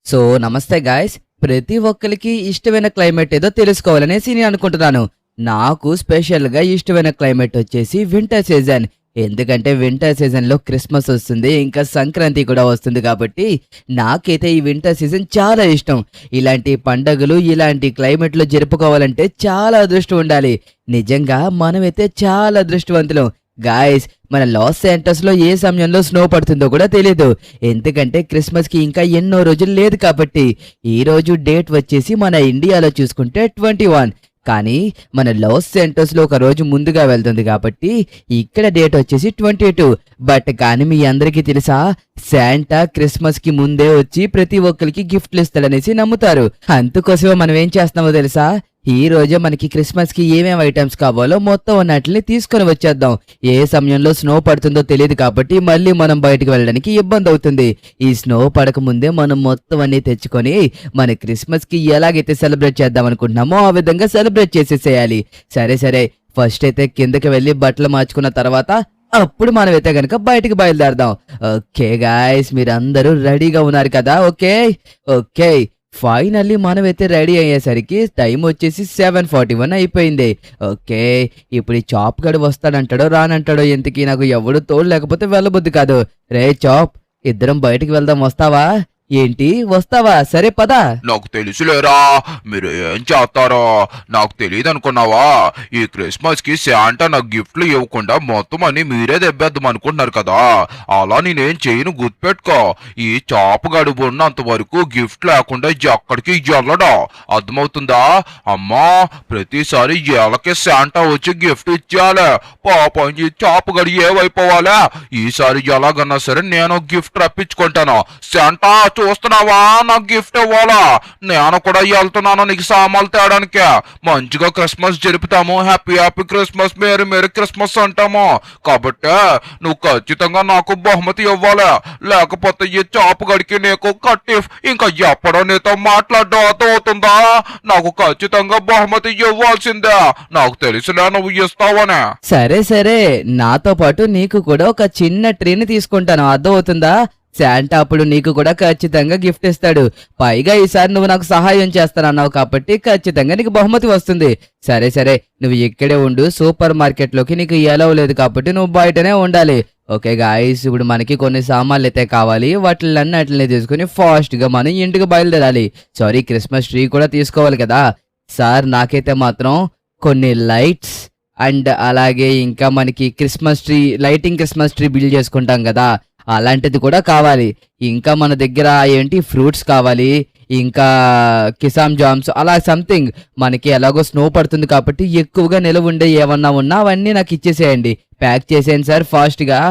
So నమస్తే guys. ప్రతి ఒక్కరికి ఇష్టమైన క్లైమేట్ ఏదో తెలుసుకోవాలనేసి నేను అనుకుంటున్నాను. నాకు స్పెషల్‌గా ఇష్టమైన క్లైమేట్ వచ్చేసి వింటర్ సీజన్. ఎందుకంటే వింటర్ సీజన్‌లో క్రిస్మస్ వస్తుంది. ఇంకా సంక్రాంతి కూడా వస్తుంది కాబట్టి నాకైతే ఈ వింటర్ సీజన్ చాలా ఇష్టం. ఇలాంటి పండగలు, ఇలాంటి క్లైమేట్‌లో జరుపుకోవాలంటే చాలా అదృష్టం ఉండాలి. నిజంగా మనమైతే చాలా అదృష్టవంతులం. గాయ్స్, మన లాస్ ఏంజలస్‌లో ఏ సమయంలో స్నో పడుతుందో కూడా తెలీదు. ఎందుకంటే క్రిస్మస్‌కి ఇంకా ఎన్నో రోజులు లేదు కాబట్టి. ఈ రోజు డేట్ వచ్చేసి మన ఇండియాలో చూసుకుంటే 21. కానీ మన లాస్ ఏంజలస్‌లో ఒక రోజు ముందుగా వెళ్తుంది కాబట్టి ఇక్కడ డేట్ వచ్చేసి 22. బట్ కానీ మీ అందరికీ తెలుసా, శాంటా క్రిస్మస్‌కి ముందే వచ్చి ప్రతి ఒక్కరికి గిఫ్ట్లు ఇస్తాడనేసి నమ్ముతారు. అందుకోసమే మనం ఏం చేస్తామో తెలుసా, ఈ రోజే మనకి క్రిస్మస్‌కి ఏమేమి ఐటమ్స్ కావాలో మొత్తం అన్నిటిని తీసుకొని వచ్చేద్దాం. ఏ సమయంలో స్నో పడుతుందో తెలియదు కాబట్టి మళ్ళీ మనం బయటకు వెళ్ళడానికి ఇబ్బంది అవుతుంది. ఈ స్నో పడక ముందే మనం మొత్తం అన్ని తెచ్చుకొని మన క్రిస్మస్‌కి ఎలాగైతే సెలబ్రేట్ చేద్దాం అనుకుంటున్నామో ఆ విధంగా సెలబ్రేట్ చేసేసేయాలి. సరే ఫస్ట్ అయితే కిందకి వెళ్ళి బట్టలు మార్చుకున్న తర్వాత అప్పుడు మనమైతే గనక బయటికి బయలుదేరదాం. ఓకే గాయ్స్, మీరందరూ రెడీగా ఉన్నారు కదా? ఓకే. ఫైనల్లీ మనమైతే రెడీ అయ్యేసరికి టైం వచ్చేసి 7:41 అయిపోయింది. ఓకే, ఇప్పుడు ఈ చాప్ గడు వస్తాడంటాడో రానంటాడో, ఎందుకు నాకు ఎవడు తోడు లేకపోతే వెళ్ళబుద్ది కాదు. రే చాప్, ఇద్దరం బయటికి వెళ్దాం, వస్తావా? ఏంటి వస్తావా? సరే పదా. నాకు తెలుసులేరా మీరు ఏం చేస్తారో. నాకు తెలియదు అనుకున్నావా? ఈ క్రిస్మస్ కి శాంటా నాకు గిఫ్ట్లు ఇవ్వకుండా మొత్తం అన్ని మీరే దెబ్బేద్దాం అనుకుంటున్నారు కదా. అలా నేనేం చేయను, గుర్తుపెట్టుకో. ఈ చాపు గడుపు ఉన్నంత వరకు గిఫ్ట్ లేకుండా ఎక్కడికి వెళ్ళడా, అర్థమవుతుందా? అమ్మా, ప్రతిసారి ఎలకే శాంటా వచ్చి గిఫ్ట్ ఇచ్చేయాలి. పాపం ఈ చాపు గడి ఏవైపోవాలా. ఈసారి ఎలాగన్నా సరే నేను గిఫ్ట్ రప్పించుకుంటాను. శాంటా, చూస్తున్నావా? నాకు గిఫ్ట్ ఇవ్వాలా. నేను కూడా వెళ్తున్నాను నీకు సామాన్లు తేడానికి. మంచిగా క్రిస్మస్ జరుపుతాము. హ్యాపీ క్రిస్మస్, మేరీ క్రిస్మస్ అంటాము. కాబట్టి నువ్వు ఖచ్చితంగా నాకు బహుమతి ఇవ్వాలి. లేకపోతే ఈ చాపు గడికి నీకు కట్టి ఇంకా ఎప్పుడో నీతో మాట్లాడడం అర్థమవుతుందా? నాకు ఖచ్చితంగా బహుమతి ఇవ్వాల్సిందే. నాకు తెలిసినా నువ్వు ఇస్తావనే. సరే, నాతో పాటు నీకు కూడా ఒక చిన్న ట్రీని తీసుకుంటాను, అర్థమవుతుందా? శాంటా అప్పుడు నీకు కూడా ఖచ్చితంగా గిఫ్ట్ ఇస్తాడు. పైగా ఈసారి నువ్వు నాకు సహాయం చేస్తానన్నావు కాబట్టి ఖచ్చితంగా నీకు బహుమతి వస్తుంది. సరే, నువ్వు ఇక్కడే ఉండు. సూపర్ మార్కెట్ లోకి నీకు ఎలవ్ లేదు కాబట్టి నువ్వు బయటనే ఉండాలి. ఓకే గాయ్స్, ఇప్పుడు మనకి కొన్ని సామాన్లు అయితే కావాలి. వాటిలన్నిటిని తీసుకుని ఫాస్ట్ గా మనం ఇంటికి బయలుదేరాలి. సారీ, క్రిస్మస్ ట్రీ కూడా తీసుకోవాలి కదా. సార్, నాకైతే మాత్రం కొన్ని లైట్స్ అండ్ అలాగే ఇంకా మనకి క్రిస్మస్ ట్రీ బిల్డ్ చేసుకుంటాం కదా, అలాంటిది కూడా కావాలి. ఇంకా మన దగ్గర ఏంటి ఫ్రూట్స్ కావాలి, ఇంకా కిసామ్ జామ్స్, అలా సంథింగ్. మనకి ఎలాగో స్నో పడుతుంది కాబట్టి ఎక్కువగా నిలవ ఉండే ఏమన్నా ఉన్నా అవన్నీ నాకు ఇచ్చేసేయండి. ప్యాక్ చేసేయండి సార్ ఫాస్ట్గా.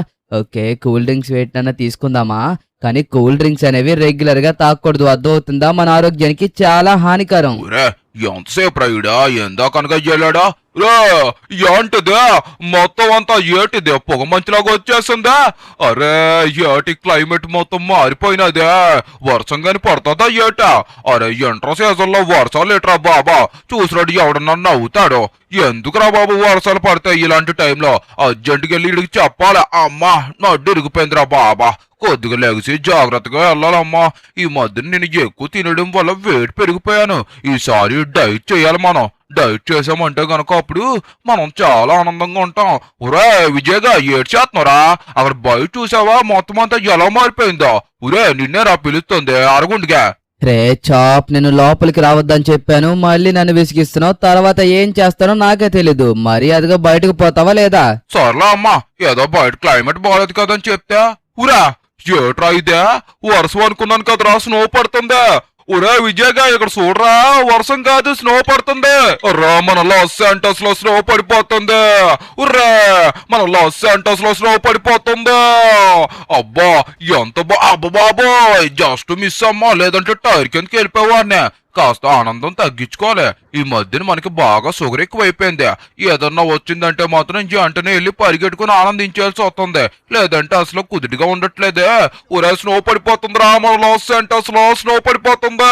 ఓకే, కూల్ డ్రింక్స్ వేటినన్నా తీసుకుందామా? కానీ కూల్ డ్రింక్స్ అనేవి రెగ్యులర్ గా తాగకూడదు, అర్థమవుతుందా? మన ఆరోగ్యానికి చాలా హానికరం. ఎంతసేపు రాయుడా? ఎందాకనగా వెళ్ళాడా? ఏంటిదే మొత్తం అంతా? ఏటిదే పొగ మంచిలాగా వచ్చేసిందా? అరే, ఏటి క్లైమేట్ మొత్తం మారిపోయినదే. వర్షం గాని పడుతుందా ఏట? అరే, ఎంటర్ సీజన్ లో వర్షాలు ఏట్రా బాబా? చూసినాడు ఎవడన్నా నవ్వుతాడు. ఎందుకురా బాబు వర్షాలు పడతాయి ఇలాంటి టైంలో? అర్జెంటుకి వెళ్ళి ఇడికి చెప్పాలి. అమ్మా, నడ్డు ఇరిగిపోయిందిరా బాబా. కొద్దిగా లెగిసి జాగ్రత్తగా వెళ్ళాలమ్మా. ఈ మధ్య నేను ఎక్కువ తినడం వల్ల వెయిట్ పెరిగిపోయాను. ఈసారి డైట్ చేయాలి మనం. డైట్ చేసామంటే గనక అప్పుడు మనం చాలా ఆనందంగా ఉంటాం. ఒరే విజయగా, ఏడ్ చేస్తున్నారా? అక్కడ బయట చూసావా మొత్తం అంతా ఎలా మారిపోయిందో? ఒరే, నిన్నేరా పిలుస్తుంది అరగుండుగా. రే చాప్, నేను లోపలికి రావద్దని చెప్పాను, మళ్ళీ నన్ను విసిగిస్తున్నావు. తర్వాత ఏం చేస్తానో నాకే తెలీదు. మర్యాదగా బయటకు పోతావా లేదా? సర్లే అమ్మా, ఏదో బయట క్లైమేట్ బాగాలేదు కదని చెప్తా. ఉరా, ఏట్రా ఇదే? వర్షం అనుకున్నాను కదరా, స్నో పడుతుందా? ఒరే విజయగా, ఇక్కడ చూడరా, వర్షం కాదు స్నో పడుతుంది. రా, మన లాస్ ఏంజలస్ లో స్నో పడిపోతుంది. ఉర్రా, మన లాస్ ఏంజలస్ లో స్నో పడిపోతుంది. అబ్బా, ఎంత అబ్బా బాబోయ్, జస్ట్ మిస్ అమ్మా, లేదంటే టైర్ కిందకి వెళ్ళిపోవాడినే. కాస్త ఆనందం తగ్గించుకోవాలి. ఈ మధ్యన మనకి బాగా షుగర్ ఎక్కువైపోయింది. ఏదన్నా వచ్చిందంటే మాత్రం వెంటనే వెళ్ళి పరిగెట్టుకుని ఆనందించాల్సి వస్తుంది. లేదంటే అసలు కుదుటిగా ఉండట్లేదే. ఒరే స్నో పడిపోతుందిరా, మన లాస్ ఏంటస్ లో స్నో పడిపోతుంది.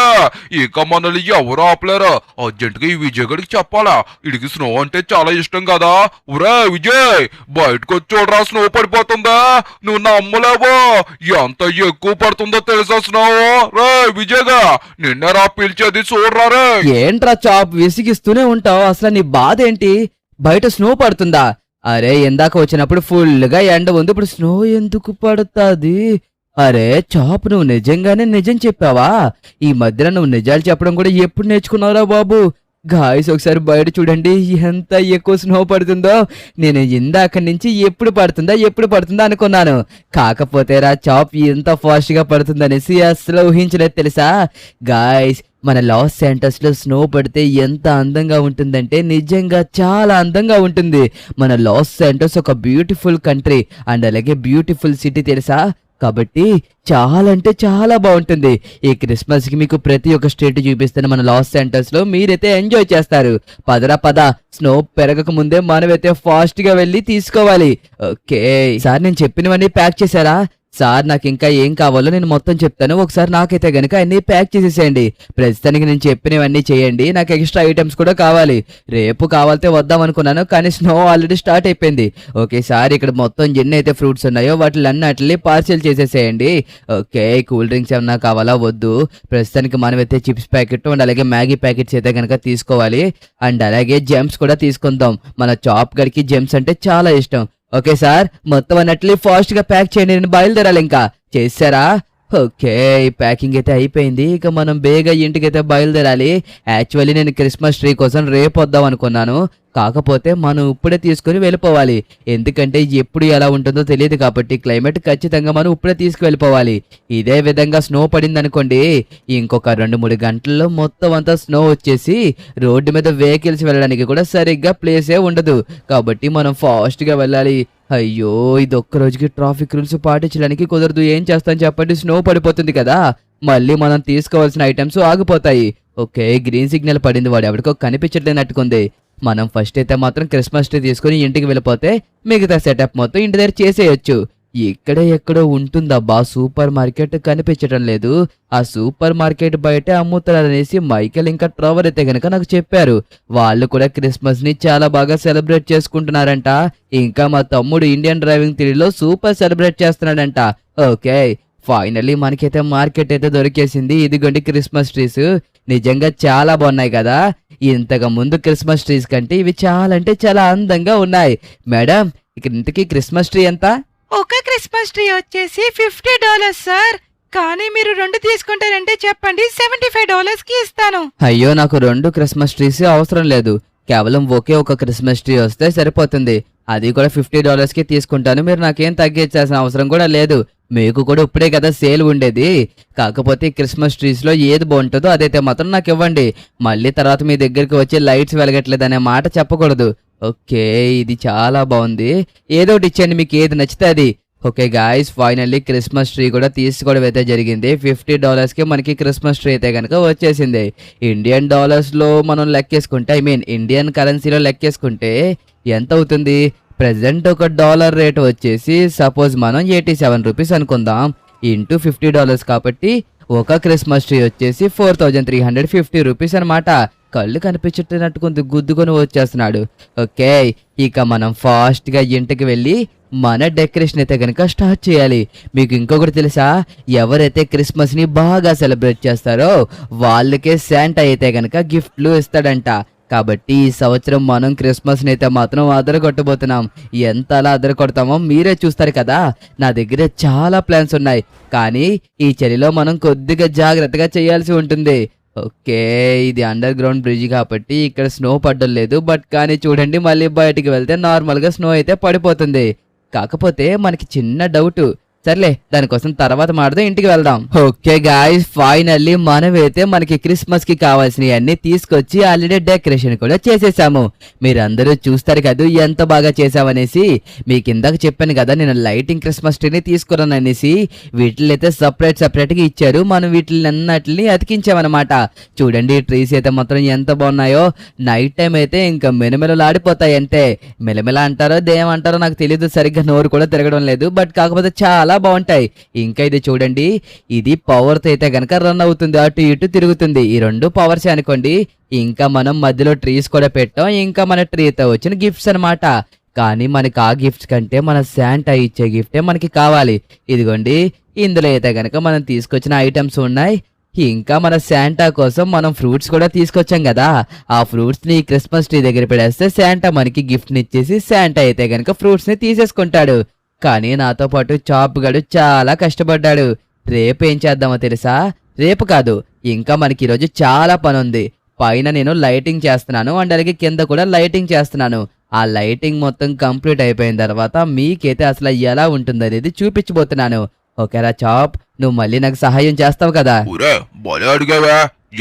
ఇక మనల్ని ఎవరు ఆపలేరు. అర్జెంటుగా ఈ విజయ్ గడికి చెప్పాలా, ఇడికి స్నో అంటే చాలా ఇష్టం కదా. ఒరే విజయ్, బయటకు వచ్చి చూడరా, స్నో పడిపోతుందా. నువ్వు నమ్మలేవో, ఎంత ఎక్కువ పడుతుందో తెలుసా స్నో. రే విజయ్గా, నిన్నేరా పిలిచేది, చూడరా రే. ఏంట్రా చాప్, విసిగిస్తూనే ఉంటావు. అసలు నీ బాధ ఏంటి? బయట స్నో పడుతుందా? అరే ఇందాక వచ్చినప్పుడు ఫుల్గా ఎండ ఉంది, ఇప్పుడు స్నో ఎందుకు పడుతుంది? అరే చాప్, నువ్వు నిజంగానే నిజం చెప్పావా? ఈ మధ్యన నువ్వు నిజాలు చెప్పడం కూడా ఎప్పుడు నేర్చుకున్నావురా బాబు? గాయస్ ఒకసారి బయట చూడండి, ఎంత ఎక్కువ స్నో పడుతుందో. నేను ఇందాక నుంచి ఎప్పుడు పడుతుందా అనుకున్నాను. కాకపోతే రా చాప్, ఎంత ఫాస్ట్ గా పడుతుందనేసి అసలు ఊహించలేదు తెలుసా. గాయస్, మన లాస్ ఏంజల్స్ లో స్నో పడితే ఎంత అందంగా ఉంటుందంటే నిజంగా చాలా అందంగా ఉంటుంది. మన లాస్ ఏంజల్స్ ఒక బ్యూటిఫుల్ కంట్రీ అండ్ అలాగే బ్యూటిఫుల్ సిటీ తెలుసా. కాబట్టి చాలా అంటే చాలా బాగుంటుంది. ఈ క్రిస్మస్ కి మీకు ప్రతి ఒక్క స్టేట్ చూపిస్తాను మన లాస్ ఏంజల్స్ లో. మీరైతే ఎంజాయ్ చేస్తారు. పద స్నో పెరగక ముందే మనమైతే ఫాస్ట్ గా వెళ్ళి తీసుకోవాలి. ఓకే సార్, నేను చెప్పినవన్నీ ప్యాక్ చేశారా? సార్, నాకు ఇంకా ఏం కావాలో నేను మొత్తం చెప్తాను. ఒకసారి నాకైతే గనుక అన్ని ప్యాక్ చేసేసేయండి. ప్రస్తుతానికి నేను చెప్పినవన్నీ చేయండి. నాకు ఎక్స్ట్రా ఐటమ్స్ కూడా కావాలి. రేపు కావాలితే వద్దాం అనుకున్నాను, కానీ స్నో ఆల్రెడీ స్టార్ట్ అయిపోయింది. ఓకే సార్, ఇక్కడ మొత్తం ఎన్ని అయితే ఫ్రూట్స్ ఉన్నాయో వాటిని పార్సెల్ చేసేసేయండి. ఓకే, కూల్ డ్రింక్స్ ఏమన్నా కావాలా? వద్దు. ప్రస్తుతానికి మనమైతే చిప్స్ ప్యాకెట్ అండ్ అలాగే మ్యాగీ ప్యాకెట్స్ అయితే కనుక తీసుకోవాలి. అండ్ అలాగే జెమ్స్ కూడా తీసుకుందాం. మన చాప్ గడికి జెమ్స్ అంటే చాలా ఇష్టం. ఓకే సార్, మొత్తం అన్నట్లు ఫాస్ట్ గా ప్యాక్ చేయండి, నేను బయలుదేరాలి. ఇంకా చేశారా? ఓకే, ప్యాకింగ్ అయితే అయిపోయింది. ఇక మనం బేగా ఇంటికైతే బయలుదేరాలి. యాక్చువల్లీ నేను క్రిస్మస్ ట్రీ కోసం రేపు వద్దాం అనుకున్నాను, కాకపోతే మనం ఇప్పుడే తీసుకుని వెళ్ళిపోవాలి. ఎందుకంటే ఎప్పుడు ఎలా ఉంటుందో తెలియదు కాబట్టి క్లైమేట్ ఖచ్చితంగా మనం ఇప్పుడే తీసుకువెళ్ళిపోవాలి. ఇదే విధంగా స్నో పడింది అనుకోండి, ఇంకొక 2-3 గంటల్లో మొత్తం అంతా స్నో వచ్చేసి రోడ్డు మీద వెహికల్స్ వెళ్ళడానికి కూడా సరిగ్గా ప్లేసే ఉండదు. కాబట్టి మనం ఫాస్ట్ గా వెళ్ళాలి. అయ్యో, ఇది ఒక్క రోజుకి ట్రాఫిక్ రూల్స్ పాటించడానికి కుదరదు. ఏం చేస్తాను చెప్పండి, స్నో పడిపోతుంది కదా. మళ్ళీ మనం తీసుకోవాల్సిన ఐటమ్స్ ఆగిపోతాయి. ఓకే, గ్రీన్ సిగ్నల్ పడింది. వాడు ఎవరికో కనిపించట్లేనట్టుకుంది. మనం ఫస్ట్ అయితే మాత్రం క్రిస్మస్ ట్రీ తీసుకుని ఇంటికి వెళ్ళిపోతే మిగతా సెటప్ మొత్తం ఇంటి దగ్గర చేసేయచ్చు. ఇక్కడే ఎక్కడో ఉంటుందబ్బా సూపర్ మార్కెట్, కనిపించడం లేదు. ఆ సూపర్ మార్కెట్ బయటే అమ్ముతారనేసి మైకేల్ ఇంకా ట్రవర్ అయితే గనక నాకు చెప్పారు. వాళ్ళు కూడా క్రిస్మస్ ని చాలా బాగా సెలబ్రేట్ చేసుకుంటున్నారంట. ఇంకా మా తమ్ముడు ఇండియన్ డ్రైవింగ్ థిరీలో సూపర్ సెలబ్రేట్ చేస్తున్నాడంట. ఓకే, ఫైనల్లీ మనకైతే మార్కెట్ అయితే దొరికేసింది. ఇదిగోండి క్రిస్మస్ ట్రీస్, నిజంగా చాలా బాగున్నాయి కదా. ఇంతకు ముందు క్రిస్మస్ ట్రీస్ కంటే ఇవి చాలా అంటే చాలా అందంగా ఉన్నాయి. మేడం, ఇక్కడ ఇంతకీ క్రిస్మస్ ట్రీ ఎంత? ఒక క్రిస్మస్ ట్రీ వచ్చేసి $50 సార్. కానీ మీరు 2 తీసుకుంటారంటే చెప్పండి, $75 కి ఇస్తాను. అయ్యో, నాకు 2 క్రిస్మస్ ట్రీస్ అవసరం లేదు. కేవలం ఒకే ఒక క్రిస్మస్ ట్రీ వస్తే సరిపోతుంది. అది కూడా $50 కి తీసుకుంటాను. మీరు నాకేం తగ్గించాల్సిన అవసరం కూడా లేదు. మీకు కూడా ఇప్పుడే కదా సేల్ ఉండేది. కాకపోతే క్రిస్మస్ ట్రీస్ లో ఏది బాగుంటుందో అదైతే మాత్రం నాకు ఇవ్వండి. మళ్ళీ తర్వాత మీ దగ్గరికి వచ్చి లైట్స్ వెలగట్లేదు అనే మాట చెప్పకూడదు. ఓకే, ఇది చాలా బాగుంది. ఏదో ఒకటి ఇచ్చేయండి, మీకు ఏది నచ్చితే అది. Okay guys, finally Christmas tree కూడా తీసుకోవడం అయితే జరిగింది. $50 కి మనకి క్రిస్మస్ ట్రీ అయితే కనుక వచ్చేసింది. ఇండియన్ డాలర్స్ లో మనం లెక్కేసుకుంటే, ఇండియన్ కరెన్సీలో లెక్కేసుకుంటే ఎంత అవుతుంది? ప్రెసెంట్ ఒక డాలర్ రేట్ వచ్చేసి సపోజ్ మనం 87 రూపీస్ అనుకుందాం. ఇంటూ $50 కాబట్టి ఒక క్రిస్మస్ ట్రీ వచ్చేసి 4350 రూపీస్ అనమాట. కళ్ళు కనిపించట్టున్నట్టుకుంది, గుద్దుకొని వచ్చేస్తున్నాడు. ఓకే, ఇక మనం ఫాస్ట్ గా ఇంటికి వెళ్ళి మన డెకరేషన్ అయితే కనుక స్టార్ట్ చేయాలి. మీకు ఇంకొకటి తెలుసా? ఎవరైతే క్రిస్మస్ ని బాగా సెలబ్రేట్ చేస్తారో వాళ్ళకే శాంటా అయితే కనుక గిఫ్ట్లు ఇస్తాడంట. కాబట్టి ఈ సంవత్సరం మనం క్రిస్మస్ ని అయితే మాత్రం అదరగొట్టబోతున్నాం. ఎంత అలా అదరగొడతామో మీరే చూస్తారు కదా. నా దగ్గర చాలా ప్లాన్స్ ఉన్నాయి, కానీ ఈ చలిలో మనం కొద్దిగా జాగ్రత్తగా చేయాల్సి ఉంటుంది. ఓకే, ఇది అండర్ గ్రౌండ్ బ్రిడ్జ్ కాబట్టి ఇక్కడ స్నో పడ్డం లేదు. బట్ కానీ చూడండి, మళ్ళీ బయటికి వెళ్తే నార్మల్ గా స్నో అయితే పడిపోతుంది. కాకపోతే మనకి చిన్న డౌట్, సర్లే దానికోసం తర్వాత మాడదాం, ఇంటికి వెళ్దాం. ఓకే గాయ్స్, ఫైనల్లీ మనమైతే మనకి క్రిస్మస్ కి కావాల్సినవి అన్ని తీసుకొచ్చి ఆల్రెడీ డెకరేషన్ కూడా చేసేసాము. మీరందరూ చూస్తారు కదా ఎంత బాగా చేసామనేసి. మీకు ఇందాక చెప్పాను కదా నేను లైటింగ్ క్రిస్మస్ ట్రీని తీసుకున్నాను అనేసి. వీటిని అయితే సపరేట్ గా ఇచ్చారు. మనం వీటిని అన్నిటిని అతికించామన్నమాట. చూడండి ట్రీస్ అయితే మొత్తం ఎంత బాగున్నాయో. నైట్ టైం అయితే ఇంకా మెలమెలలాడిపోతాయి. అంటే మెలమెల అంటారో దేమంటారో నాకు తెలియదు, సరిగ్గా నోరు కూడా తిరగడం లేదు. బట్ కాకపోతే చాలా బాగుంటాయి. ఇంకా ఇది చూడండి, ఇది పవర్ తో అయితే గనక రన్ అవుతుంది, అటు ఇటు తిరుగుతుంది. ఈ రెండు పవర్స్ అనుకోండి. ఇంకా మనం మధ్యలో ట్రీస్ కూడా పెట్టాం. ఇంకా మన ట్రీతో వచ్చిన గిఫ్ట్స్ అన్నమాట. కానీ మనకి ఆ గిఫ్ట్స్ కంటే మన శాంటా ఇచ్చే గిఫ్టే మనకి కావాలి. ఇదిగోండి, ఇందులో అయితే గనక మనం తీసుకొచ్చిన ఐటమ్స్ ఉన్నాయి. ఇంకా మన శాంటా కోసం మనం ఫ్రూట్స్ కూడా తీసుకొచ్చాం కదా. ఆ ఫ్రూట్స్ ని క్రిస్మస్ ట్రీ దగ్గర పెడేస్తే శాంటా మనకి గిఫ్ట్ ని ఇచ్చేసి శాంటా అయితే గనక ఫ్రూట్స్ ని తీసేసుకుంటాడు. కానీ నాతో పాటు చాప్ గడు చాలా కష్టపడ్డాడు. రేపు ఏం చేద్దామో తెలుసా? రేపు కాదు, ఇంకా మనకి ఈరోజు చాలా పని ఉంది. పైన నేను లైటింగ్ చేస్తున్నాను అండ్ అలాగే కింద కూడా లైటింగ్ చేస్తున్నాను. ఆ లైటింగ్ మొత్తం కంప్లీట్ అయిపోయిన తర్వాత మీకైతే అసలు ఎలా ఉంటుందనేది చూపించబోతున్నాను. ఓకేరా చాప్, నువ్వు మళ్ళీ నాకు సహాయం చేస్తావు కదా? ఊరే బలి అడిగావే,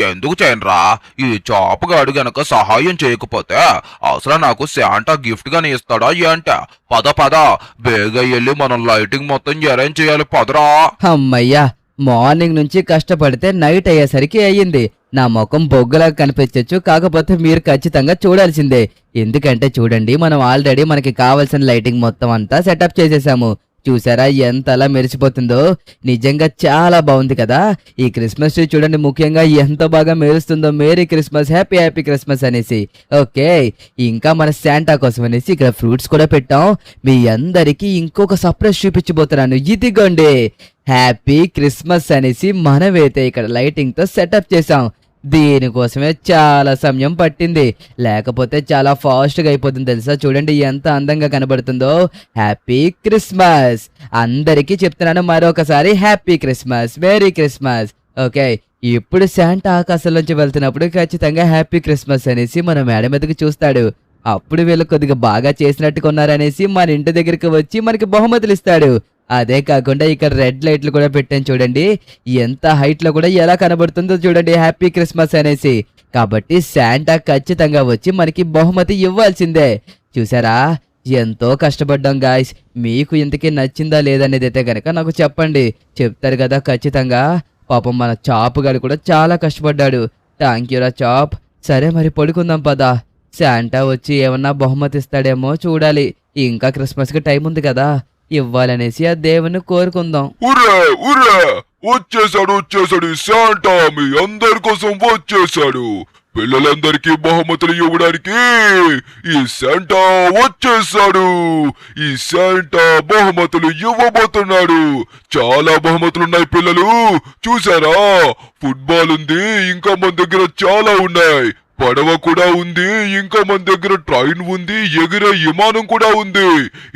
ఎందుకు చేయనురా? ఈ చాపగాడు గనక సహాయం చేయకపోతే అసలు నాకు శాంటా గిఫ్ట్ గాని ఇస్తాడా ఏంట? పద పద, బేగా వెళ్ళి మనం లైటింగ్ మొత్తం అరేంజ్ చేయాలి, పదరా. అమ్మయ్యా, మార్నింగ్ నుంచి కష్టపడితే నైట్ అయ్యేసరికి అయ్యింది. నా ముఖం బొగ్గులా కనిపించచ్చు, కాకపోతే మీరు ఖచ్చితంగా చూడాల్సిందే. ఎందుకంటే చూడండి, మనం ఆల్రెడీ మనకి కావాల్సిన లైటింగ్ మొత్తం అంతా సెటప్ చేసేసాము. చూసారా ఎంత అలా మెరిసిపోతుందో? నిజంగా చాలా బాగుంది కదా. ఈ క్రిస్మస్ ట్రీ చూడండి ముఖ్యంగా ఎంత బాగా మెరుస్తుందో. Merry Christmas, happy happy Christmas అనేసి. ఓకే, ఇంకా మన శాంటా కోసం అనేసి ఇక్కడ ఫ్రూట్స్ కూడా పెట్టాం. మీ అందరికీ ఇంకొక సర్ప్రైజ్ చూపించబోతున్నాను. ఇదిగోండి, హ్యాపీ క్రిస్మస్ అనేసి మనమైతే ఇక్కడ లైటింగ్ తో సెటప్ చేసాం. దీనికోసమే చాలా సమయం పట్టింది, లేకపోతే చాలా ఫాస్ట్ గా అయిపోతుంది తెలుసా. చూడండి ఎంత అందంగా కనబడుతుందో. హ్యాపీ క్రిస్మస్ అందరికీ చెప్తున్నాను మరొకసారి, happy Christmas, merry Christmas. Okay, ఇప్పుడు శాంటా ఆకాశంలోంచి వెళ్తున్నప్పుడు ఖచ్చితంగా హ్యాపీ క్రిస్మస్ అనేసి మన మేడ మీదకి చూస్తాడు. అప్పుడు వీళ్ళు కొద్దిగా బాగా చేసినట్టుగా ఉన్నారనేసి మన ఇంటి దగ్గరికి వచ్చి మనకి బహుమతులు ఇస్తాడు. అదే కాకుండా ఇక్కడ రెడ్ లైట్లు కూడా పెట్టాను చూడండి, ఎంత హైట్ లో కూడా ఎలా కనబడుతుందో చూడండి హ్యాపీ క్రిస్మస్ అనేసి. కాబట్టి శాంటా ఖచ్చితంగా వచ్చి మనకి బహుమతి ఇవ్వాల్సిందే. చూసారా ఎంతో కష్టపడ్డాం గాయ్స్. మీకు ఇంతకీ నచ్చిందా లేదనేది అయితే గనక నాకు చెప్పండి, చెప్తారు కదా ఖచ్చితంగా. పాపం మన చాప్ గారు కూడా చాలా కష్టపడ్డాడు. థ్యాంక్ యూ రా చాప్. సరే మరి పడుకుందాం పదా. శాంటా వచ్చి ఏమన్నా బహుమతి ఇస్తాడేమో చూడాలి. ఇంకా క్రిస్మస్ కి టైం ఉంది కదా, ఇవ్వాలనేసి ఆ దేవుని కోరుకుందాం. ఉర్రే ఉర్రే, వచ్చేసాడు ఈ శాంటా మీ అందరి కోసం వచ్చేసాడు. పిల్లలందరికీ బహుమతులు ఇవ్వడానికి ఈ శాంటా వచ్చేసాడు. ఈ శాంటా బహుమతులు ఇవ్వబోతున్నాడు. చాలా బహుమతులున్నాయి పిల్లలు, చూసారా? ఫుట్బాల్ ఉంది, ఇంకా మన దగ్గర చాలా ఉన్నాయి. పడవ కూడా ఉంది, ఇంకా మన దగ్గర ట్రైన్ ఉంది, ఎగిరే విమానం కూడా ఉంది.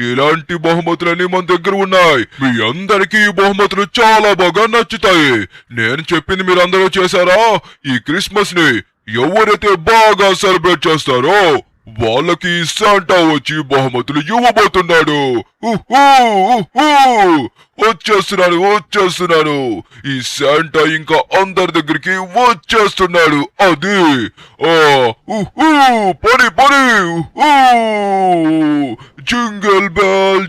ఇలాంటి బహుమతులన్నీ మన దగ్గర ఉన్నాయి. మీ అందరికీ ఈ బహుమతులు చాలా బాగా నచ్చుతాయి. నేను చెప్పింది మీరందరూ చేశారా? ఈ క్రిస్మస్ ని ఎవరైతే బాగా సెలబ్రేట్ చేస్తారో వాళ్ళకి శాంటా వచ్చి బహుమతులు ఇవ్వబోతున్నాడు. వచ్చేస్తున్నాడు. ఈ శాంటా ఇంకా అందరి దగ్గరికి వచ్చేస్తున్నాడు. అది పని jingle bell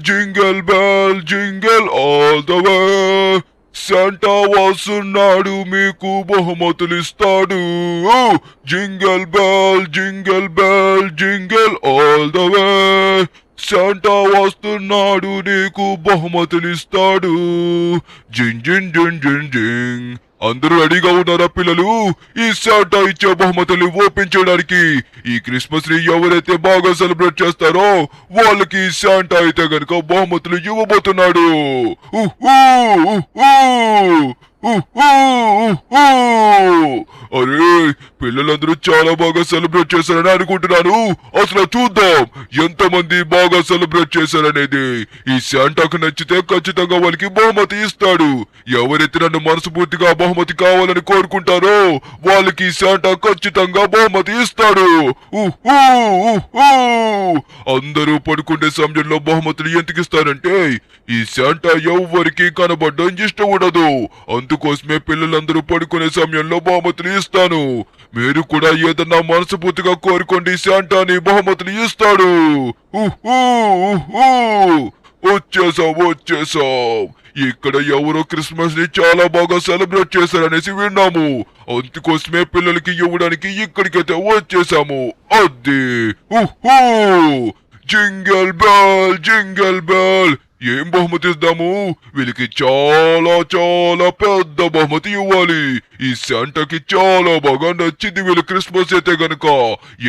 jingle all the way. Santa వస్తున్నాడు, మీకు బహుమతులు ఇస్తాడు. Jingle bell jingle all the way. Santa వస్తున్నాడు, నీకు బహుమతులు ఇస్తాడు. జింగ్ జింగ్ జింగ్ జింగ్ జింగ్. అందరూ రెడీగా ఉన్నారా పిల్లలు? ఈ శాంటా ఇచ్చే బహుమతులు ఓపెన్ చేయడానికి. ఈ క్రిస్మస్ ని ఎవరైతే బాగా సెలబ్రేట్ చేస్తారో వాళ్ళకి శాంటా అయితే గనుక బహుమతులు ఇవ్వబోతున్నాడు. అరే పిల్లలందరూ చాలా బాగా సెలబ్రేట్ చేశారని అనుకుంటున్నాను. అసలు చూద్దాం ఎంతమంది బాగా సెలబ్రేట్ చేశారనేది. ఈ శాంటాకు నచ్చితే ఖచ్చితంగా వాళ్ళకి బహుమతి ఇస్తాడు. ఎవరైతే నన్ను మనస్ఫూర్తిగా బహుమతి కావాలని కోరుకుంటారో వాళ్ళకి శాంటా ఖచ్చితంగా బహుమతి ఇస్తాడు. అందరూ పడుకునే సమయంలో బహుమతులు ఎందుకు ఇస్తారంటే ఈ శాంటా ఎవ్వరికి కనబడడం ఇష్టం ఉండదు. అందుకోసమే పిల్లలందరూ పడుకునే సమయంలో బహుమతులు ఇస్తాను. మీరు కూడా ఏదన్నా మనస్ఫూర్తిగా కోరుకోండి, శాంటాని బహుమతులు ఇస్తాడు. వచ్చేసాం. ఇక్కడ ఎవరో క్రిస్మస్ ని చాలా బాగా సెలబ్రేట్ చేశారనేసి విన్నాము. అందుకోసమే పిల్లలకి ఇవ్వడానికి ఇక్కడికైతే వచ్చేసాము. అది జింగల్ బెల్ ఏం బహుమతి ఇద్దాము? వీళ్ళకి చాలా చాలా పెద్ద బహుమతి ఇవ్వాలి. ఈ శాంటాకి చాలా బాగా నచ్చింది వీళ్ళ క్రిస్మస్ అయితే గనక.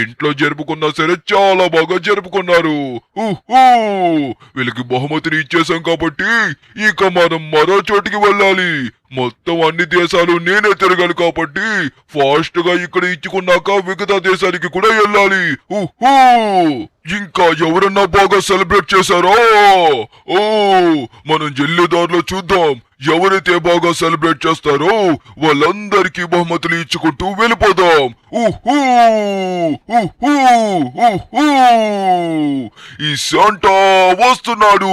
ఇంట్లో జరుపుకున్నా సరే చాలా బాగా జరుపుకున్నారు. వీళ్ళకి బహుమతిని ఇచ్చేసాం కాబట్టి ఇక మనం మరో చోటికి వెళ్ళాలి. మొత్తం అన్ని దేశాలు నేనే తిరగాలి కాబట్టి ఫాస్ట్ గా ఇక్కడ ఇచ్చుకున్నాక మిగతా దేశానికి కూడా వెళ్ళాలి. ఇంకా ఎవరన్నా బాగా సెలబ్రేట్ చేశారో మనం జల్లిదారులో చూద్దాం. ఎవరైతే బాగా సెలబ్రేట్ చేస్తారో వాళ్ళందరికీ బహుమతులు ఇచ్చుకుంటూ వెళ్ళిపోదాం. ఈ శాంటా వచ్చేస్తున్నాడు.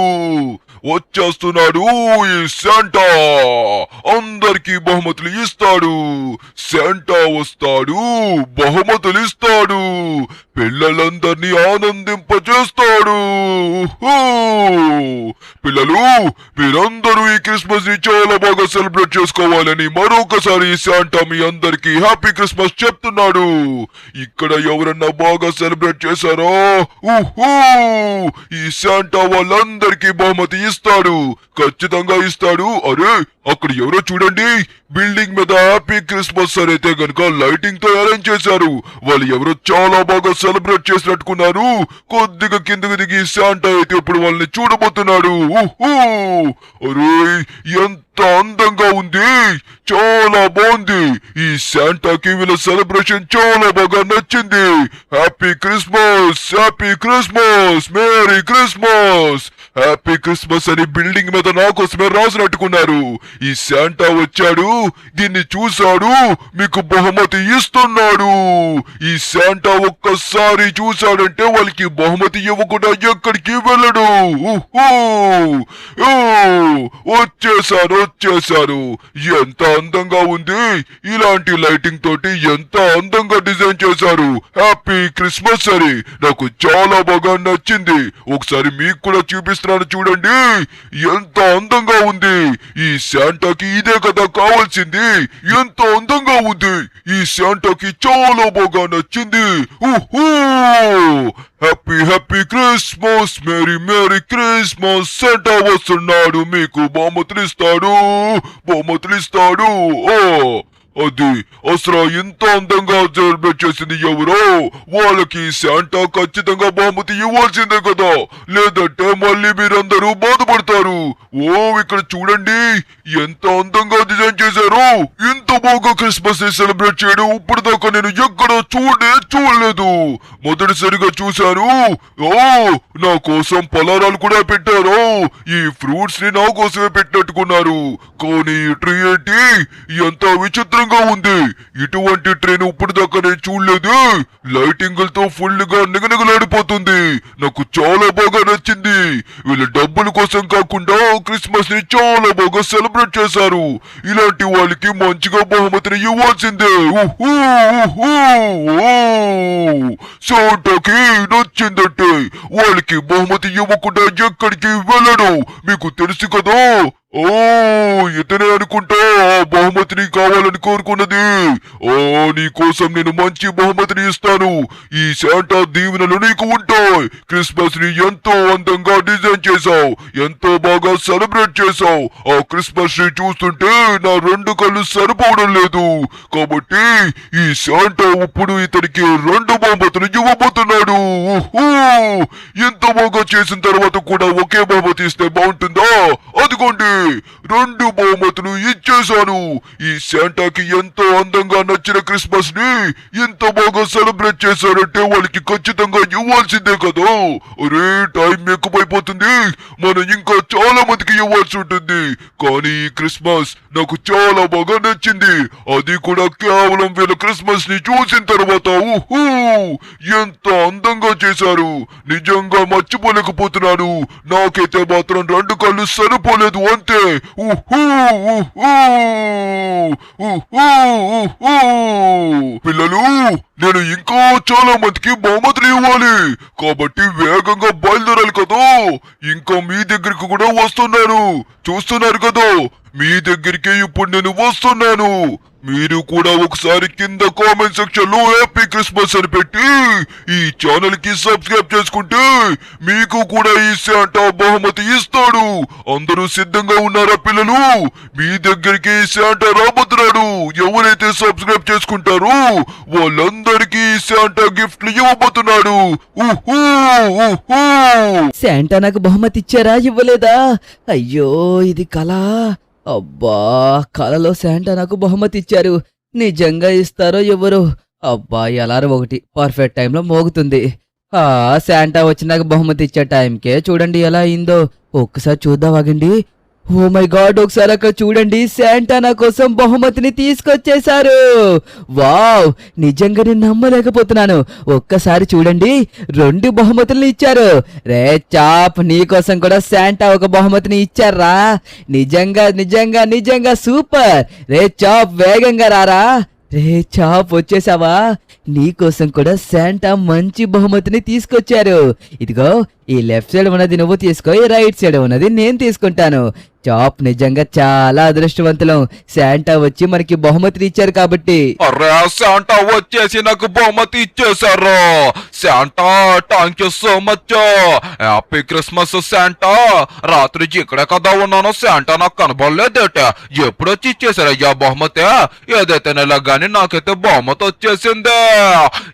ఈ శాంటా అందరికీ బహుమతులు ఇస్తాడు. శాంటా వస్తాడు, బహుమతులు ఇస్తాడు, పిల్లలందరినీ ఆనందింపజేస్తాడు. పిల్లలు మీరందరూ ఈ క్రిస్మస్ ని చాలా బాగా సెలబ్రేట్ చేసుకోవాలని మరొకసారి శాంటా మీ అందరికీ హ్యాపీ క్రిస్మస్ చెప్తున్నాడు. ఇక్కడ ఎవరన్నా బాగా సెలబ్రేట్ చేశారో ఈ శాంటా వాళ్ళందరికీ బహుమతి ఇస్తాడు, ఖచ్చితంగా ఇస్తాడు. అరే అక్కడ ఎవరో చూడండి, బిల్డింగ్ మీద హ్యాపీ క్రిస్మస్ అని అయితే గనుక లైటింగ్ తో అరేంజ్ చేశారు. వాళ్ళు ఎవరో చాలా బాగా సెలబ్రేట్ చేసినట్టుకున్నారు. కొద్దిగా కిందకి దిగి శాంటా అయితే ఇప్పుడు వాళ్ళని చూడబోతున్నాడు. అరే ఎంత అందంగా ఉంది, చాలా బాగుంది. ఈ శాంటాకి వీళ్ళ సెలబ్రేషన్ చాలా బాగా నచ్చింది. Happy Christmas, merry Christmas, happy Christmas అని బిల్డింగ్ మీద నా కోసమే రాసినట్టుకున్నారు. ఈ శాంటా వచ్చాడు, దీన్ని చూశాడు, మీకు బహుమతి ఇస్తున్నాడు. ఈ శాంటా ఒక్కసారి చూశాడంటే వాళ్ళకి బహుమతి ఇవ్వకుండా ఎక్కడికి వెళ్ళడు. వచ్చేసారు. ఎంత అందంగా ఉంది. ఇలాంటి లైటింగ్ తోటి ఎంత అందంగా డిజైన్ చేశారు. హ్యాపీ క్రిస్మస్ అని నాకు చాలా బాగా నచ్చింది. ఒకసారి మీకు కూడా చూపిస్తున్నాను చూడండి, ఎంత అందంగా ఉంది. ఈ శాంటాకి ఇదే కదా కావాల్సింది. ఎంత అందంగా ఉంది. ఈ శాంటాకి చాలా బాగా నచ్చింది. Happy Christmas, merry Christmas. Santa వస్తున్నాడు, మీకు బహుమతులు ఇస్తాడు. అది అసలు ఇంత అందంగా సెలబ్రేట్ చేసింది ఎవరో వాళ్ళకి శాంటా ఖచ్చితంగా బహుమతి ఇవ్వాల్సిందే కదా, లేదంటే మళ్ళీ మీరందరూ బాధపడతారు. ఇక్కడ చూడండి ఎంత అందంగా డిజైన్ చేశారు. ఇంత బాగా క్రిస్మస్ ని సెలబ్రేట్ చేయడం ఇప్పుడు దాకా నేను ఎక్కడ చూడలేదు. మొదటిసారిగా చూశాను. నా కోసం పలారాలు కూడా పెట్టారు. ఈ ఫ్రూట్స్ ని నా కోసమే పెట్టినట్టుకున్నారు. కానీ ఈ ట్రీ ఏంటి ఎంత విచిత్రంగా ఉంది. ఇటువంటి ట్రైన్ ఇప్పుడు దాకా నేను చూడలేదు. లైటింగ్ తో ఫుల్ గా నిగనిగలాడిపోతుంది. నాకు చాలా బాగా నచ్చింది. వీళ్ళ డబ్బుల కోసం కాకుండా క్రిస్మస్ ని చాలా బాగా సెలబ్రేట్ చేశారు. ఇలాంటి వాళ్ళకి మంచిగా బహుమతిని ఇవ్వాల్సిందే. శాంటాకి నచ్చిందంటే వాళ్ళకి బహుమతి ఇవ్వకుండా ఎక్కడికి వెళ్ళడు. మీకు తెలుసు కదా. ఇతనే అనుకుంటా ఆ బహుమతిని కావాలని కోరుకున్నది. నీ కోసం నేను మంచి బహుమతిని ఇస్తాను. ఈ శాంటా దీవెనలు నీకు ఉంటాయి. క్రిస్మస్ ని ఎంతో అందంగా డిజైన్ చేశావు, ఎంతో బాగా సెలబ్రేట్ చేశావు. ఆ క్రిస్మస్ ట్రీ చూస్తుంటే నా రెండు కళ్ళు సరిపోవడం లేదు. కాబట్టి ఈ శాంటా ఇప్పుడు ఇతనికి 2 బహుమతులు ఇవ్వబోతున్నాడు. ఎంత బాగా చేసిన తర్వాత కూడా ఒకే బహుమతి ఇస్తే బాగుంటుందా? అదిగోండి రెండు బహుమతులు ఇచ్చేశాను. ఈ శాంటాకి ఎంతో అందంగా నచ్చిన క్రిస్మస్ ని ఇంత బాగా సెలబ్రేట్ చేశారంటే వాళ్ళకి ఖచ్చితంగా ఇవ్వాల్సిందే కదా. అరే టైం ఎక్కువైపోతుంది, మనం ఇంకా చాలా మందికి ఇవ్వాల్సి ఉంటుంది. కానీ ఈ క్రిస్మస్ నాకు చాలా బాగా నచ్చింది, అది కూడా కేవలం వీళ్ళ క్రిస్మస్ ని చూసిన తర్వాత. ఊహూ, ఎంత అందంగా చేశారు, నిజంగా మర్చిపోలేకపోతున్నాను. నాకైతే మాత్రం రెండు కళ్ళు సరిపోలేదు అంతే. ఊహూ, ఊహూ, ఊహూ, ఊహూ. పిల్లలు, నేను ఇంకా చాలా మందికి బహుమతులు ఇవ్వాలి కాబట్టి వేగంగా బయలుదేరాలి కదా. ఇంకా మీ దగ్గరికి కూడా వస్తున్నాను, చూస్తున్నారు కదా, మీ దగ్గరికి ఇప్పుడు నేను వస్తున్నాను. మీరు కూడా ఒకసారి కింద కామెంట్ సెక్షన్ లో హ్యాపీ క్రిస్మస్ అని పెట్టి ఈ ఛానల్ కి సబ్స్క్రైబ్ చేసుకుంటే మీకు కూడా ఈ శాంటా బహుమతి ఇస్తాడు. అందరూ సిద్ధంగా ఉన్నారా పిల్లలు? మీ దగ్గరికి శాంటా రాబోతున్నాడు. ఎవరైతే సబ్స్క్రైబ్ చేసుకుంటారో వాళ్ళందరికీ శాంటా గిఫ్ట్లు ఇవ్వబోతున్నాడు. ఊహూ, ఊహూ. శాంటా నాకు బహుమతి ఇచ్చారా, ఇవ్వలేదా? అయ్యో ఇది కళ. అబ్బా, కళలో శాంటా నాకు బహుమతి ఇచ్చారు. నిజంగా ఇస్తారో ఎవరు? అబ్బా, అలారం ఒకటి పర్ఫెక్ట్ టైంలో మోగుతుంది. శాంటా వచ్చి నాకు బహుమతి ఇచ్చే టైంకే చూడండి ఎలా అయిందో. ఒక్కసారి చూద్దాం, ఆగండి. ఓ మై గాడ్, ఒకసారి అక్కడ చూడండి, శాంటా నా కోసం బహుమతిని తీసుకొచ్చేశారు. వావ్, నిజంగా నేను నమ్మలేకపోతున్నాను. ఒక్కసారి చూడండి, 2 బహుమతులను ఇచ్చారు. రే చాప్, నీ కోసం కూడా శాంటా ఒక బహుమతిని ఇచ్చారా? నిజంగా నిజంగా నిజంగా సూపర్. రే చాప్, వేగంగా రారా. రే చాప్, వచ్చేసావా? నీకోసం కూడా శాంటా మంచి బహుమతిని తీసుకొచ్చారు. ఇదిగో, ఈ లెఫ్ట్ సైడ్ ఉన్నది నువ్వు తీసుకో, ఈ రైట్ సైడ్ ఉన్నది నేను తీసుకుంటాను. చాప్, నిజంగా చాలా అదృష్టవంతులం. శాంటా వచ్చి మనకి బహుమతిని ఇచ్చారు కాబట్టి. అరే, శాంటా వచ్చేసి నాకు బహుమతి ఇచ్చేశారు. Santa, thank you so much. Happy Christmas Santa. రాత్రి ఇక్కడే కదా ఉన్నాను, శాంటా నాకు కనబడలేదేట. ఎప్పుడు వచ్చి ఇచ్చేసారయ్యా బహుమతి? ఏదైతే నెల గాని నాకైతే బహుమతి వచ్చేసిందే.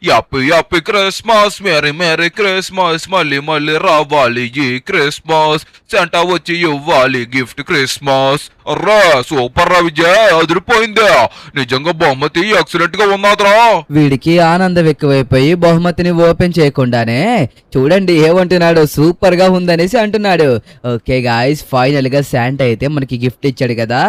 Happy happy Christmas, merry merry Christmas, మళ్ళీ మళ్ళీ రావాలి ఈ క్రిస్మస్. శాంటా వచ్చి ఇవ్వాలి గిఫ్ట్ క్రిస్మస్. అర్రా, సూపర్ రా విజయ్, అదిరిపోయిందే. నిజంగా బహుమతి ఎక్సలెంట్ గా ఉన్నదిరా. వీడికి ఆనందం ఎక్కువైపోయి బహుమతిని ఓపెన్ చేయకుండానే చూడండి ఏమంటున్నాడు, సూపర్ గా ఉందనేసి అంటున్నాడు. ఓకే గాయ్స్, ఫైనల్ గా శాంటా అయితే మనకి గిఫ్ట్ ఇచ్చాడు కదా.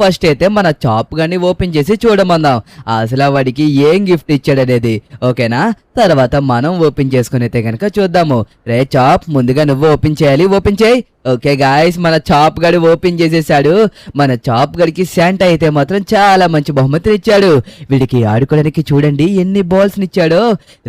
ఫస్ట్ అయితే మన చాప్ గాని ఓపెన్ చేసి చూడమందాం అసలు వాడికి ఏం గిఫ్ట్ ఇచ్చాడు అనేది. ఓకేనా? తర్వాత మనం ఓపెన్ చేసుకుని అయితే కనుక చూద్దాము. రే చాప్, ముందుగా నువ్వు ఓపెన్ చేయాలి, ఓపెన్ చేయి. ఓకే గాయ్స్, మన చాప్ గడి ఓపెన్ చేసేసాడు. మన చాప్ గడికి శాంటా అయితే మాత్రం చాలా మంచి బహుమతిని ఇచ్చాడు. వీడికి ఆడుకోవడానికి చూడండి ఎన్ని బాల్స్ ఇచ్చాడో.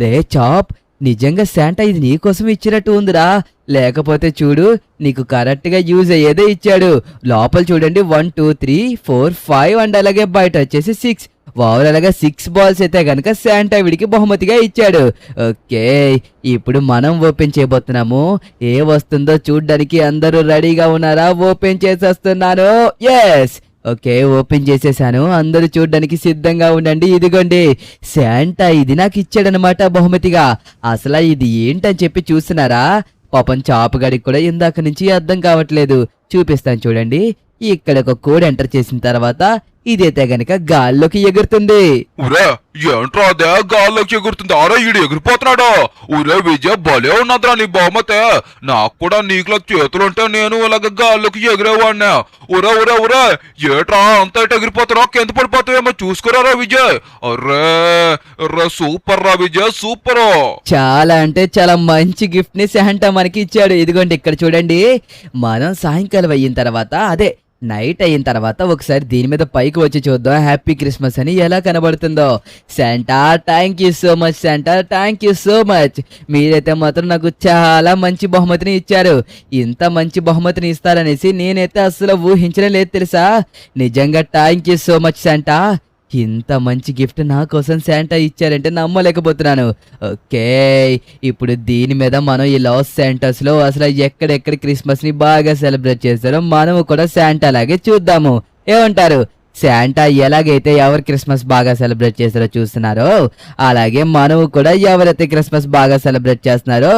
రే చాప్, నిజంగా శాంటా ఇది నీకోసం ఇచ్చినట్టు ఉందిరా. లేకపోతే చూడు, నీకు కరెక్ట్ గా యూజ్ అయ్యేదే ఇచ్చాడు. లోపల చూడండి 1 2 3 4 5 అండ్ అలాగే బయట వచ్చేసి 6. ఓవరాల్ అలాగా 6 బాల్స్ అయితే గనక శాంటా వీడికి బహుమతిగా ఇచ్చాడు. ఓకే, ఇప్పుడు మనం ఓపెన్ చేయబోతున్నాము. ఏ వస్తుందో చూడ్డానికి అందరూ రెడీగా ఉన్నారా? ఓపెన్ చేసేస్తున్నాను. ఎస్, ఓకే, ఓపెన్ చేసేసాను. అందరూ చూడ్డానికి సిద్ధంగా ఉండండి. ఇదిగోండి, శాంటా ఇది నాకు ఇచ్చాడనమాట బహుమతిగా. అసలు ఇది ఏంటని చెప్పి చూస్తున్నారా? పాపం చాపగాడికి కూడా ఇందాక నుంచి అర్థం కావట్లేదు. చూపిస్తాను చూడండి. ఇక్కడ ఒక కోడ్ ఎంటర్ చేసిన తర్వాత ఇదైతే గనక గాల్లోకి ఎగురుతుంది. ఊరే, ఏంట్రా అదే గాల్లోకి ఎగురుతుంది? అరే, ఈడు ఎగిరిపోతున్నాడు. ఊరే విజయ్, భలే ఉన్నదిరా నీ బహుమతి. నాకు కూడా నీకులా చేతులుంటే నేను ఇలాగ గాల్లోకి ఎగిరేవాడినా. ఊరే ఊరే ఊరే, ఏట్రా అంత ఎగిరిపోతున్నావు? కింద పడిపోతావేమో చూసుకురారా విజయ్. అర్రే సూపర్ రా విజయ్, సూపర్. చాలా అంటే చాలా మంచి గిఫ్ట్ ని శాంటా మనకి ఇచ్చాడు. ఇదిగోండి, ఇక్కడ చూడండి. మనం సాయంకాలం అయిన తర్వాత, అదే నైట్ అయిన తర్వాత ఒకసారి దీని మీద పైకి వచ్చి చూద్దాం హ్యాపీ క్రిస్మస్ అని ఎలా కనబడుతుందో. Santa, thank you so much. Santa, thank you so much. మీరైతే మాత్రం నాకు చాలా మంచి బహుమతిని ఇచ్చారు. ఇంత మంచి బహుమతిని ఇస్తారనేసి నేనైతే అస్సలు ఊహించడం లేదు తెలుసా. నిజంగా thank you so much Santa. ఇంత మంచి గిఫ్ట్ నా కోసం శాంటా ఇచ్చారంటే నమ్మలేకపోతున్నాను. ఓకే, ఇప్పుడు దీని మీద మనం ఈ లాస్ శాంటాస్ లో అసలు ఎక్కడెక్కడ క్రిస్మస్ ని బాగా సెలబ్రేట్ చేస్తారో మనము కూడా శాంటా లాగే చూద్దాము. ఏమంటారు? శాంటా ఎలాగైతే ఎవరు క్రిస్మస్ బాగా సెలబ్రేట్ చేస్తారో చూస్తున్నారో అలాగే మనము కూడా ఎవరైతే క్రిస్మస్ బాగా సెలబ్రేట్ చేస్తున్నారో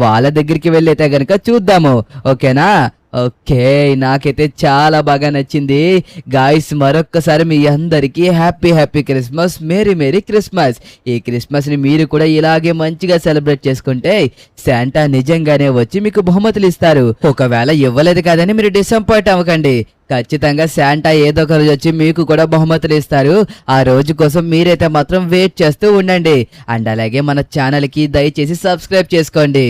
వాళ్ళ దగ్గరికి వెళ్ళైతే గనక చూద్దాము. ఓకేనా? ఓకే, నాకైతే చాలా బాగా నచ్చింది. గాయ్స్, మరొక్కసారి మీ అందరికీ happy happy Christmas, merry merry Christmas. ఈ క్రిస్మస్ ని మీరు కూడా ఇలాగే మంచిగా సెలబ్రేట్ చేసుకుంటే శాంటా నిజంగానే వచ్చి మీకు బహుమతులు ఇస్తారు. ఒకవేళ ఇవ్వలేదు కాదని మీరు డిసప్పాయింట్ అవ్వకండి. ఖచ్చితంగా శాంటా ఏదో ఒక రోజు వచ్చి మీకు కూడా బహుమతులు ఇస్తారు. ఆ రోజు కోసం మీరైతే మాత్రం వెయిట్ చేస్తూ ఉండండి. అండ్ అలాగే మన ఛానల్ కి దయచేసి సబ్స్క్రైబ్ చేసుకోండి.